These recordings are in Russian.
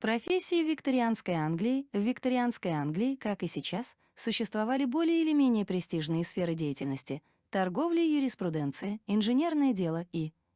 Профессии в викторианской Англии, как и сейчас, существовали более или менее престижные сферы деятельности — торговля и юриспруденция, инженерное дело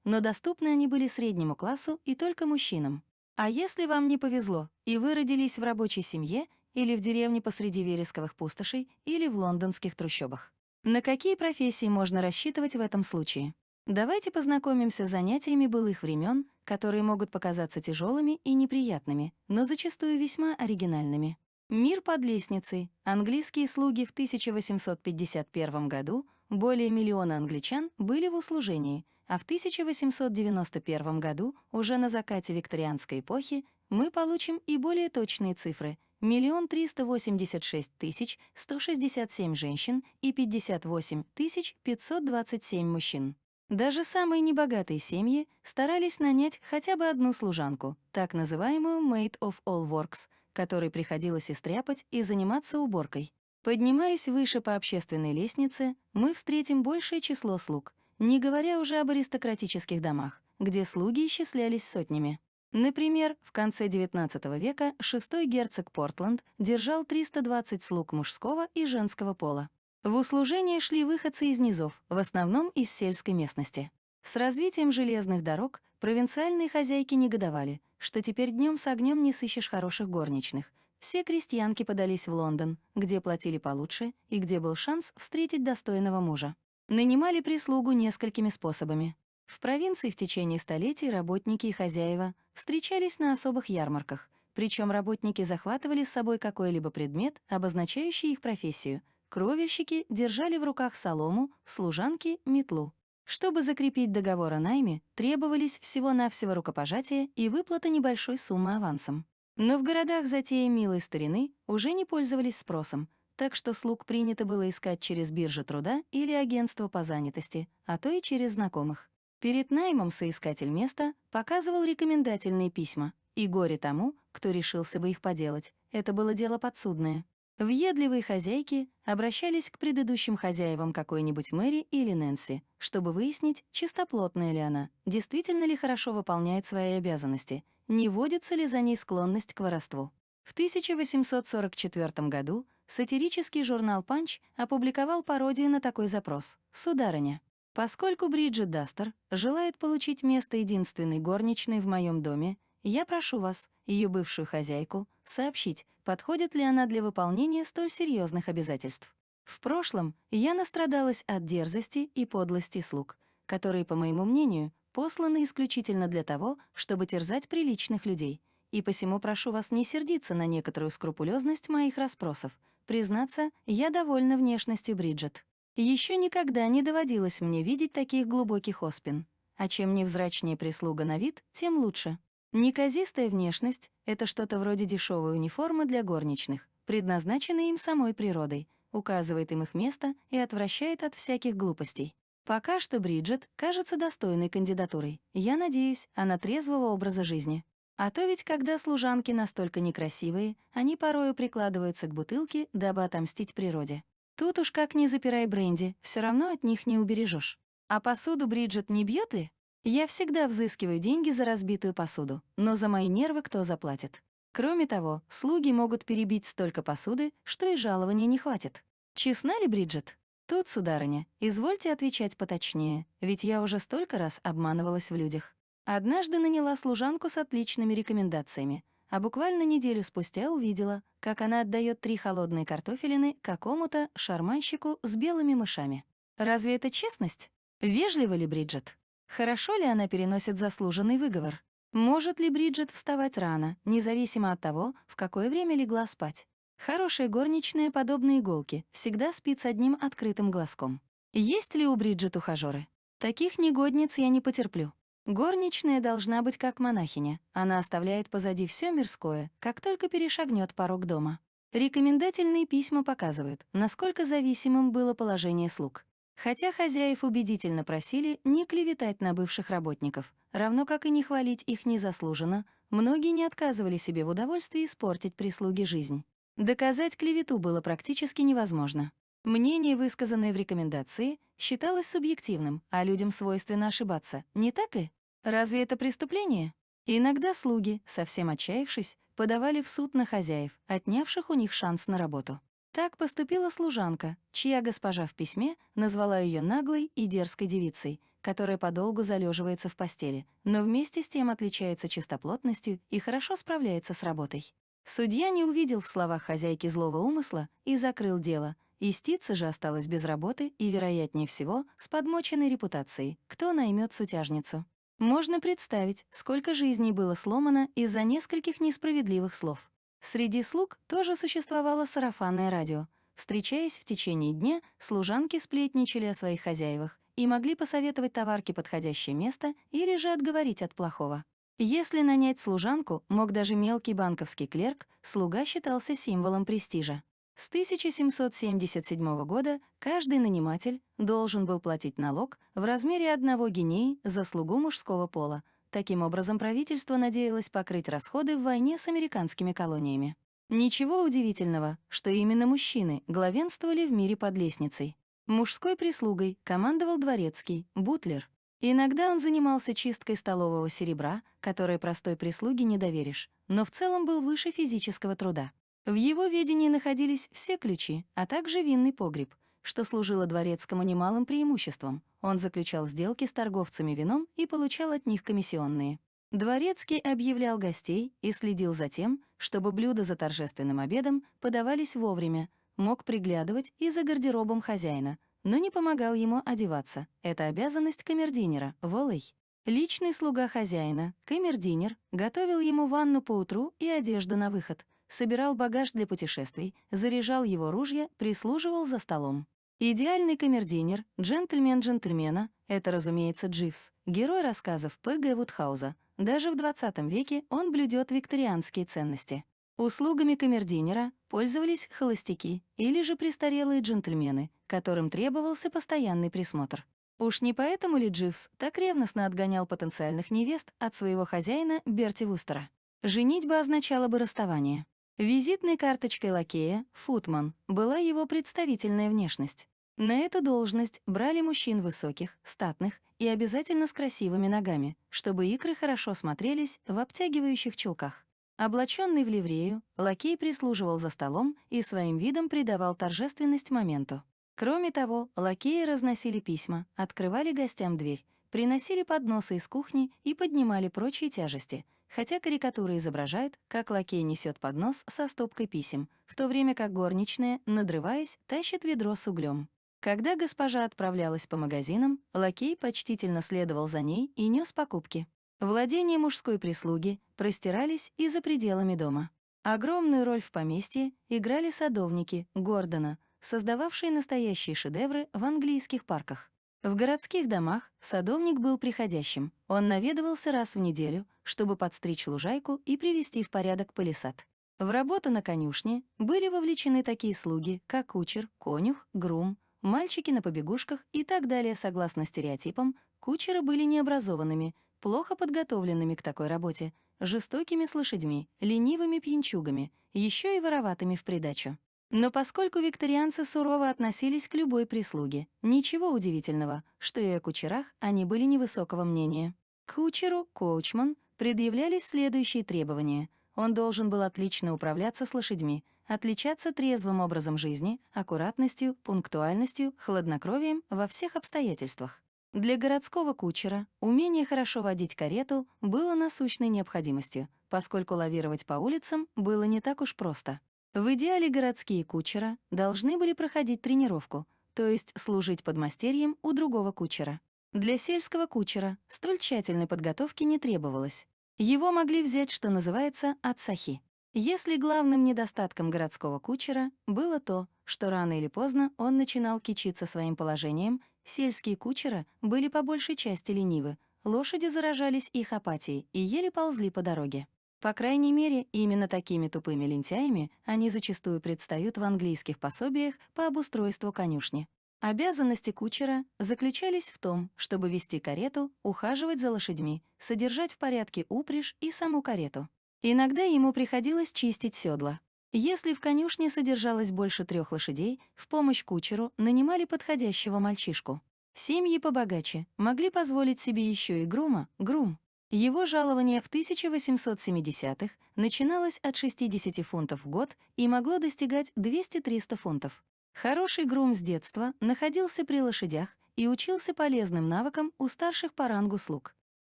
но доступны они были среднему классу и только мужчинам. А если вам не повезло, и вы родились в рабочей семье, или в деревне посреди вересковых пустошей, или в лондонских трущобах? На какие профессии можно рассчитывать в этом случае? Давайте познакомимся с занятиями былых времен, которые могут показаться тяжелыми и неприятными, но зачастую весьма оригинальными. Мир под лестницей. Английские слуги в 1851 году, более миллиона англичан, были в услужении, а в 1891 году, уже на закате викторианской эпохи, мы получим и более точные цифры — 1 386 167 женщин и 58 527 мужчин. Даже самые небогатые семьи старались нанять хотя бы одну служанку, так называемую maid of all works, которой приходилось и стряпать, и заниматься уборкой. Поднимаясь выше по общественной лестнице, мы встретим большее число слуг, не говоря уже об аристократических домах, где слуги исчислялись сотнями. Например, в конце XIX века шестой герцог Портленд держал 320 слуг мужского и женского пола. В услужение шли выходцы из низов, в основном из сельской местности. С развитием железных дорог провинциальные хозяйки негодовали, что теперь днем с огнем не сыщешь хороших горничных. Все крестьянки подались в Лондон, где платили получше и где был шанс встретить достойного мужа. Нанимали прислугу несколькими способами. В провинции в течение столетий работники и хозяева встречались на особых ярмарках, причем работники захватывали с собой какой-либо предмет, обозначающий их профессию. Кровельщики держали в руках солому, служанки — метлу. Чтобы закрепить договор о найме, требовались всего-навсего рукопожатие и выплата небольшой суммы авансом. Но в городах затеи милой старины уже не пользовались спросом, так что слуг принято было искать через биржи труда или агентство по занятости, а то и через знакомых. Перед наймом соискатель места показывал рекомендательные письма, и горе тому, кто решился бы их поделать. Это было дело подсудное. Въедливые хозяйки обращались к предыдущим хозяевам какой-нибудь Мэри или Нэнси, чтобы выяснить, чистоплотная ли она, действительно ли хорошо выполняет свои обязанности, не водится ли за ней склонность к воровству. В 1844 году сатирический журнал «Панч» опубликовал пародию на такой запрос: «Сударыня, поскольку Бриджит Дастер желает получить место единственной горничной в моем доме, я прошу вас, ее бывшую хозяйку, сообщить, подходит ли она для выполнения столь серьезных обязательств. В прошлом я настрадалась от дерзости и подлости слуг, которые, по моему мнению, посланы исключительно для того, чтобы терзать приличных людей, и посему прошу вас не сердиться на некоторую скрупулезность моих расспросов. Признаться, я довольна внешностью Бриджит. Еще никогда не доводилось мне видеть таких глубоких оспин. А чем невзрачнее прислуга на вид, тем лучше. Неказистая внешность — это что-то вроде дешевой униформы для горничных, предназначенной им самой природой, указывает им их место и отвращает от всяких глупостей. Пока что Бриджит кажется достойной кандидатурой. Я надеюсь, она трезвого образа жизни. А то ведь, когда служанки настолько некрасивые, они порою прикладываются к бутылке, дабы отомстить природе. Тут уж как ни запирай бренди, все равно от них не убережешь. А посуду Бриджит не бьет ли? Я всегда взыскиваю деньги за разбитую посуду, но за мои нервы кто заплатит? Кроме того, слуги могут перебить столько посуды, что и жалования не хватит. Честна ли Бриджит? Тут, сударыня, извольте отвечать поточнее, ведь я уже столько раз обманывалась в людях. Однажды наняла служанку с отличными рекомендациями, а буквально неделю спустя увидела, как она отдает 3 холодные картофелины какому-то шарманщику с белыми мышами. Разве это честность? Вежлива ли Бриджит? Хорошо ли она переносит заслуженный выговор? Может ли Бриджит вставать рано, независимо от того, в какое время легла спать? Хорошая горничная, подобно иголке, всегда спит с одним открытым глазком. Есть ли у Бриджит ухажёры? Таких негодниц я не потерплю. Горничная должна быть как монахиня. Она оставляет позади все мирское, как только перешагнет порог дома. Рекомендательные письма показывают, насколько зависимым было положение слуг. Хотя хозяев убедительно просили не клеветать на бывших работников, равно как и не хвалить их незаслуженно, многие не отказывали себе в удовольствии испортить прислуге жизнь. Доказать клевету было практически невозможно. Мнение, высказанное в рекомендации, считалось субъективным, а людям свойственно ошибаться, не так ли? Разве это преступление? Иногда слуги, совсем отчаявшись, подавали в суд на хозяев, отнявших у них шанс на работу. Так поступила служанка, чья госпожа в письме назвала ее наглой и дерзкой девицей, которая подолгу залеживается в постели, но вместе с тем отличается чистоплотностью и хорошо справляется с работой. Судья не увидел в словах хозяйки злого умысла и закрыл дело. Истица же осталась без работы и, вероятнее всего, с подмоченной репутацией. Кто наймет сутяжницу? Можно представить, сколько жизней было сломано из-за нескольких несправедливых слов. Среди слуг тоже существовало сарафанное радио. Встречаясь в течение дня, служанки сплетничали о своих хозяевах и могли посоветовать товарке подходящее место или же отговорить от плохого. Если нанять служанку мог даже мелкий банковский клерк, слуга считался символом престижа. С 1777 года каждый наниматель должен был платить налог в размере 1 гинеи за слугу мужского пола. Таким образом, правительство надеялось покрыть расходы в войне с американскими колониями. Ничего удивительного, что именно мужчины главенствовали в мире под лестницей. Мужской прислугой командовал дворецкий, бутлер. Иногда он занимался чисткой столового серебра, которое простой прислуге не доверишь, но в целом был выше физического труда. В его ведении находились все ключи, а также винный погреб, что служило дворецкому немалым преимуществом. Он заключал сделки с торговцами вином и получал от них комиссионные. Дворецкий объявлял гостей и следил за тем, чтобы блюда за торжественным обедом подавались вовремя, мог приглядывать и за гардеробом хозяина, но не помогал ему одеваться. Это обязанность камердинера, волей. Личный слуга хозяина, камердинер, готовил ему ванну по утру и одежду на выход, собирал багаж для путешествий, заряжал его ружья, прислуживал за столом. Идеальный камердинер, джентльмен джентльмена — это, разумеется, Дживс, герой рассказов П.Г. Вудхауза. Даже в 20 веке он блюдет викторианские ценности. Услугами камердинера пользовались холостяки или же престарелые джентльмены, которым требовался постоянный присмотр. Уж не поэтому ли Дживс так ревностно отгонял потенциальных невест от своего хозяина Берти Вустера? Женитьба означала бы расставание. Визитной карточкой лакея, футман, была его представительная внешность. На эту должность брали мужчин высоких, статных и обязательно с красивыми ногами, чтобы икры хорошо смотрелись в обтягивающих чулках. Облаченный в ливрею, лакей прислуживал за столом и своим видом придавал торжественность моменту. Кроме того, лакеи разносили письма, открывали гостям дверь, приносили подносы из кухни и поднимали прочие тяжести, хотя карикатуры изображают, как лакей несет поднос со стопкой писем, в то время как горничная, надрываясь, тащит ведро с углем. Когда госпожа отправлялась по магазинам, лакей почтительно следовал за ней и нес покупки. Владения мужской прислуги простирались и за пределами дома. Огромную роль в поместье играли садовники Гордона, создававшие настоящие шедевры в английских парках. В городских домах садовник был приходящим. Он наведывался раз в неделю, чтобы подстричь лужайку и привести в порядок палисад. В работу на конюшне были вовлечены такие слуги, как кучер, конюх, грум, мальчики на побегушках и так далее. Согласно стереотипам, кучеры были необразованными, плохо подготовленными к такой работе, жестокими с лошадьми, ленивыми пьянчугами, еще и вороватыми в придачу. Но поскольку викторианцы сурово относились к любой прислуге, ничего удивительного, что и о кучерах они были невысокого мнения. К кучеру, коучман, предъявлялись следующие требования. Он должен был отлично управляться с лошадьми, отличаться трезвым образом жизни, аккуратностью, пунктуальностью, хладнокровием во всех обстоятельствах. Для городского кучера умение хорошо водить карету было насущной необходимостью, поскольку лавировать по улицам было не так уж просто. В идеале городские кучера должны были проходить тренировку, то есть служить подмастерьем у другого кучера. Для сельского кучера столь тщательной подготовки не требовалось. Его могли взять, что называется, от сахи. Если главным недостатком городского кучера было то, что рано или поздно он начинал кичиться своим положением, сельские кучера были по большей части ленивы, лошади заражались их апатией и еле ползли по дороге. По крайней мере, именно такими тупыми лентяями они зачастую предстают в английских пособиях по обустройству конюшни. Обязанности кучера заключались в том, чтобы вести карету, ухаживать за лошадьми, содержать в порядке упряжь и саму карету. Иногда ему приходилось чистить седла. Если в конюшне содержалось больше 3 лошадей, в помощь кучеру нанимали подходящего мальчишку. Семьи побогаче могли позволить себе еще и грум. Его жалование в 1870-х начиналось от 60 фунтов в год и могло достигать 200-300 фунтов. Хороший грум с детства находился при лошадях и учился полезным навыкам у старших по рангу слуг.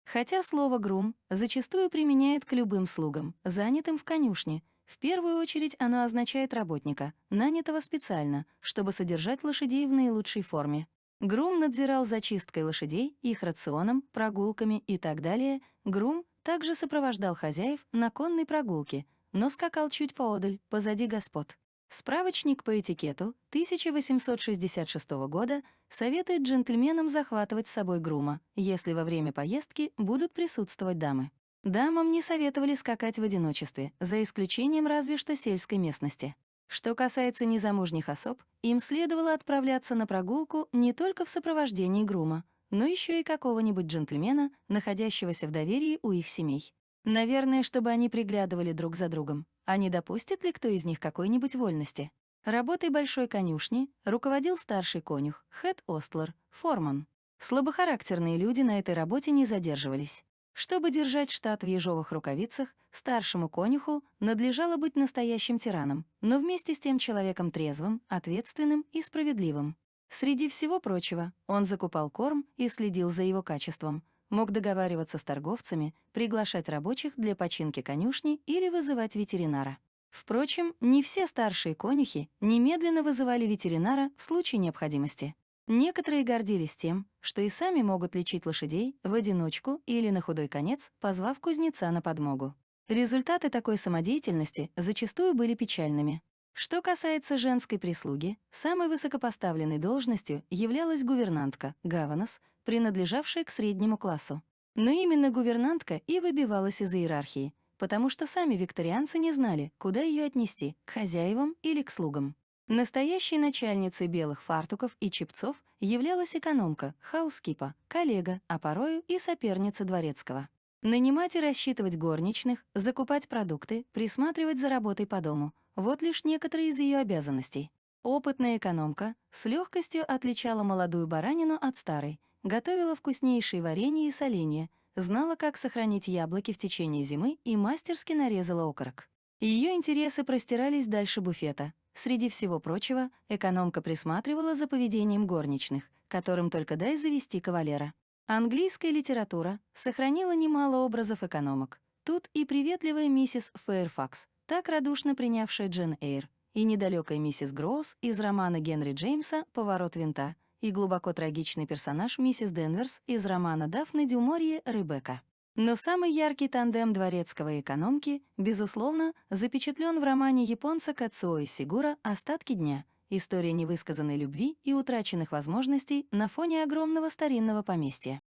Хотя слово «грум» зачастую применяют к любым слугам, занятым в конюшне, в первую очередь оно означает работника, нанятого специально, чтобы содержать лошадей в наилучшей форме. Грум надзирал за чисткой лошадей, их рационом, прогулками и так далее. Грум также сопровождал хозяев на конной прогулке, но скакал чуть поодаль, позади господ. Справочник по этикету 1866 года советует джентльменам захватывать с собой грума, если во время поездки будут присутствовать дамы. Дамам не советовали скакать в одиночестве, за исключением разве что сельской местности. Что касается незамужних особ, им следовало отправляться на прогулку не только в сопровождении грума, но еще и какого-нибудь джентльмена, находящегося в доверии у их семей. Наверное, чтобы они приглядывали друг за другом, а не допустит ли кто из них какой-нибудь вольности. Работой большой конюшни руководил старший конюх, хед-остлер, форман. Слабохарактерные люди на этой работе не задерживались. Чтобы держать штат в ежовых рукавицах, старшему конюху надлежало быть настоящим тираном, но вместе с тем человеком трезвым, ответственным и справедливым. Среди всего прочего, он закупал корм и следил за его качеством, мог договариваться с торговцами, приглашать рабочих для починки конюшни или вызывать ветеринара. Впрочем, не все старшие конюхи немедленно вызывали ветеринара в случае необходимости. Некоторые гордились тем, что и сами могут лечить лошадей в одиночку или на худой конец, позвав кузнеца на подмогу. Результаты такой самодеятельности зачастую были печальными. Что касается женской прислуги, самой высокопоставленной должностью являлась гувернантка, гаванас, принадлежавшая к среднему классу. Но именно гувернантка и выбивалась из иерархии, потому что сами викторианцы не знали, куда ее отнести, к хозяевам или к слугам. Настоящей начальницей белых фартуков и чепцов являлась экономка, хаускипа, коллега, а порою и соперница дворецкого. Нанимать и рассчитывать горничных, закупать продукты, присматривать за работой по дому — вот лишь некоторые из ее обязанностей. Опытная экономка с легкостью отличала молодую баранину от старой, готовила вкуснейшие варенья и соленья, знала, как сохранить яблоки в течение зимы и мастерски нарезала окорок. Ее интересы простирались дальше буфета. Среди всего прочего, экономка присматривала за поведением горничных, которым только дай завести кавалера. Английская литература сохранила немало образов экономок. Тут и приветливая миссис Фэйрфакс, так радушно принявшая Джен Эйр, и недалекая миссис Гроуз из романа Генри Джеймса «Поворот винта», и глубоко трагичный персонаж миссис Денверс из романа Дафны дю Морье «Ребекка». Но самый яркий тандем дворецкого и экономки, безусловно, запечатлен в романе японца Кацуо Исигуро «Остатки дня», история невысказанной любви и утраченных возможностей на фоне огромного старинного поместья.